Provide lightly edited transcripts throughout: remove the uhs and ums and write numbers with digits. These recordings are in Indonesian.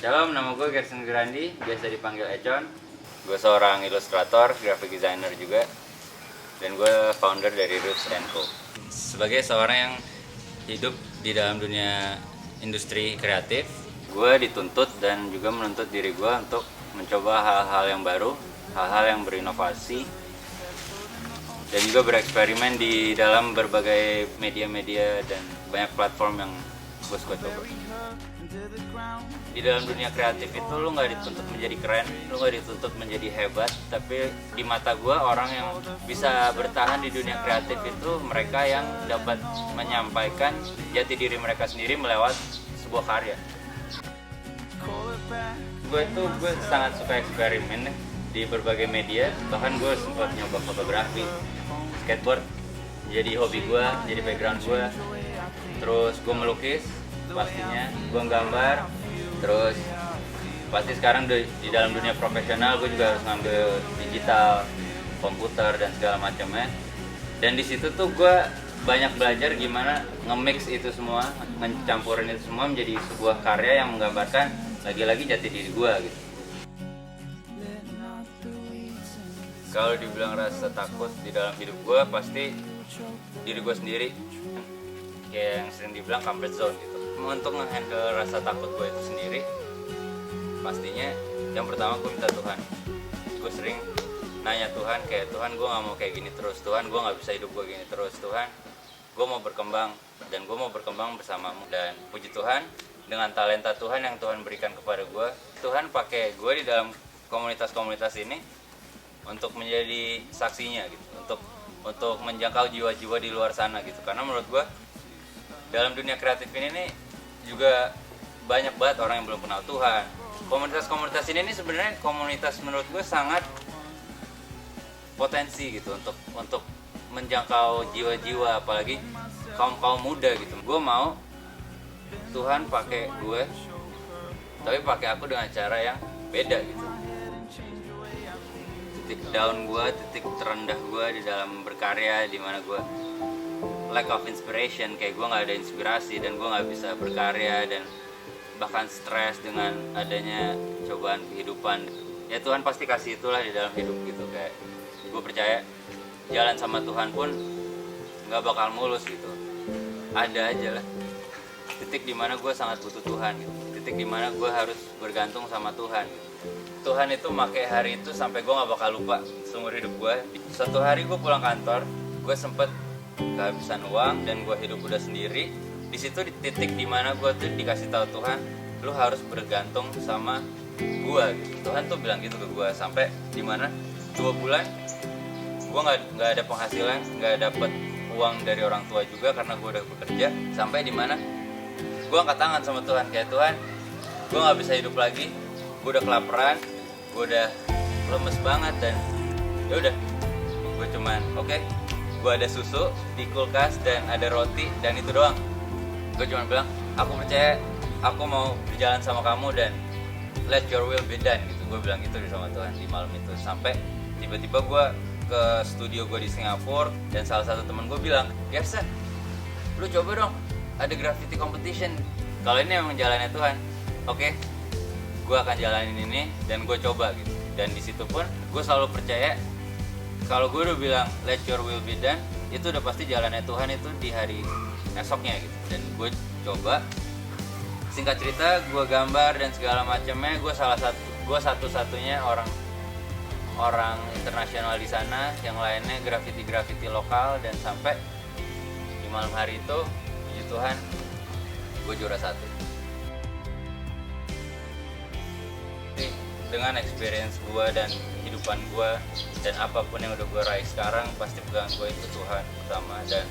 Shalom, nama gue Gerson Grandi, biasa dipanggil Econ. Gue seorang ilustrator, graphic designer juga, dan gue founder dari Roots & Co. Sebagai seorang yang hidup di dalam dunia industri kreatif, gue dituntut dan juga menuntut diri gue untuk mencoba hal-hal yang baru, hal-hal yang berinovasi, dan juga bereksperimen di dalam berbagai media-media dan banyak platform yang gue suka coba. Di dalam dunia kreatif itu lu nggak dituntut menjadi keren, lu nggak dituntut menjadi hebat, tapi di mata gue orang yang bisa bertahan di dunia kreatif itu mereka yang dapat menyampaikan jati diri mereka sendiri melewat sebuah karya. Gue sangat suka eksperimen di berbagai media, bahkan gue sempat nyoba fotografi, skateboard jadi hobi gue, jadi background gue. Terus gue melukis, pastinya gue gambar, terus pasti sekarang di dalam dunia profesional gue juga harus ngambil digital, komputer dan segala macamnya. Dan di situ tuh gue banyak belajar gimana nge-mix itu semua, mencampurin itu semua menjadi sebuah karya yang menggambarkan lagi-lagi jati diri gue gitu. Kalau dibilang rasa takut di dalam hidup gue, pasti diri gue sendiri, kayak yang sering dibilang comfort zone gitu. Untuk nge-handle rasa takut gue itu sendiri, pastinya yang pertama gue minta Tuhan. Gue sering nanya Tuhan, kayak Tuhan gue gak mau kayak gini terus, Tuhan gue gak bisa hidup gue gini terus, Tuhan gue mau berkembang, dan gue mau berkembang bersamamu. Dan puji Tuhan, dengan talenta Tuhan yang Tuhan berikan kepada gue, Tuhan pakai gue di dalam komunitas-komunitas ini untuk menjadi saksinya gitu, untuk menjangkau jiwa-jiwa di luar sana gitu. Karena menurut gue dalam dunia kreatif ini nih juga banyak banget orang yang belum kenal Tuhan. Komunitas-komunitas ini nih sebenarnya komunitas menurut gue sangat potensi gitu untuk menjangkau jiwa-jiwa, apalagi kaum muda gitu. Gue mau Tuhan pakai gue, tapi pakai aku dengan cara yang beda gitu. Titik down gue, titik terendah gue di dalam berkarya, di mana gue lack of inspiration, kayak gue nggak ada inspirasi dan gue nggak bisa berkarya, dan bahkan stres dengan adanya cobaan kehidupan. Ya Tuhan pasti kasih itulah di dalam hidup gitu. Kayak gue percaya jalan sama Tuhan pun nggak bakal mulus gitu, ada aja lah titik dimana gue sangat butuh Tuhan gitu, titik dimana gue harus bergantung sama Tuhan gitu. Tuhan itu pakai hari itu sampai gue nggak bakal lupa seumur hidup gue. Suatu hari gue pulang kantor, gue sempet kehabisan uang dan gue hidup udah sendiri. Di situ di titik dimana gue tuh dikasih tahu Tuhan, lu harus bergantung sama gue gitu. Tuhan tuh bilang gitu ke gue, sampai dimana 2 bulan gue nggak ada penghasilan, nggak dapet uang dari orang tua juga karena gue udah bekerja. Sampai dimana gue angkat tangan sama Tuhan, kayak Tuhan, gue nggak bisa hidup lagi, gue udah kelaparan, gue udah lemes banget, dan ya udah, gue cuman oke, gue ada susu di kulkas dan ada roti dan itu doang. Gue cuma bilang, aku percaya, aku mau berjalan sama kamu dan let your will be done gitu. Gue bilang gitu sama Tuhan di malam itu. Sampai tiba-tiba gue ke studio gue di Singapura, dan salah satu teman gue bilang, Gerson, lu coba dong, ada graffiti competition. Kalau ini memang jalannya Tuhan, oke, gue akan jalanin ini dan gue coba gitu. Dan di situ pun gue selalu percaya, kalau gue udah bilang let your will be done, itu udah pasti jalannya Tuhan itu di hari esoknya gitu. Dan gue coba, singkat cerita gue gambar dan segala macamnya. Gue satu-satunya orang internasional di sana, yang lainnya graffiti lokal. Dan sampai di malam hari itu, puji Tuhan, gue juara 1. Dengan experience gue dan kehidupan gue dan apapun yang udah gue raih sekarang, pasti pegangan gue itu Tuhan pertama, dan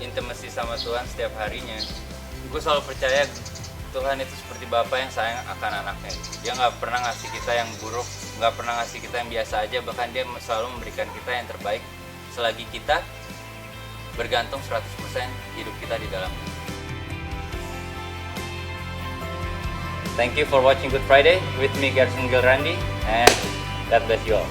intimacy sama Tuhan setiap harinya. Gue selalu percaya Tuhan itu seperti Bapa yang sayang akan anaknya. Dia nggak pernah ngasih kita yang buruk, nggak pernah ngasih kita yang biasa aja, bahkan dia selalu memberikan kita yang terbaik selagi kita bergantung 100% hidup kita di dalamnya. Thank you for watching Good Friday with me, Gerson Grandi, and God bless you all.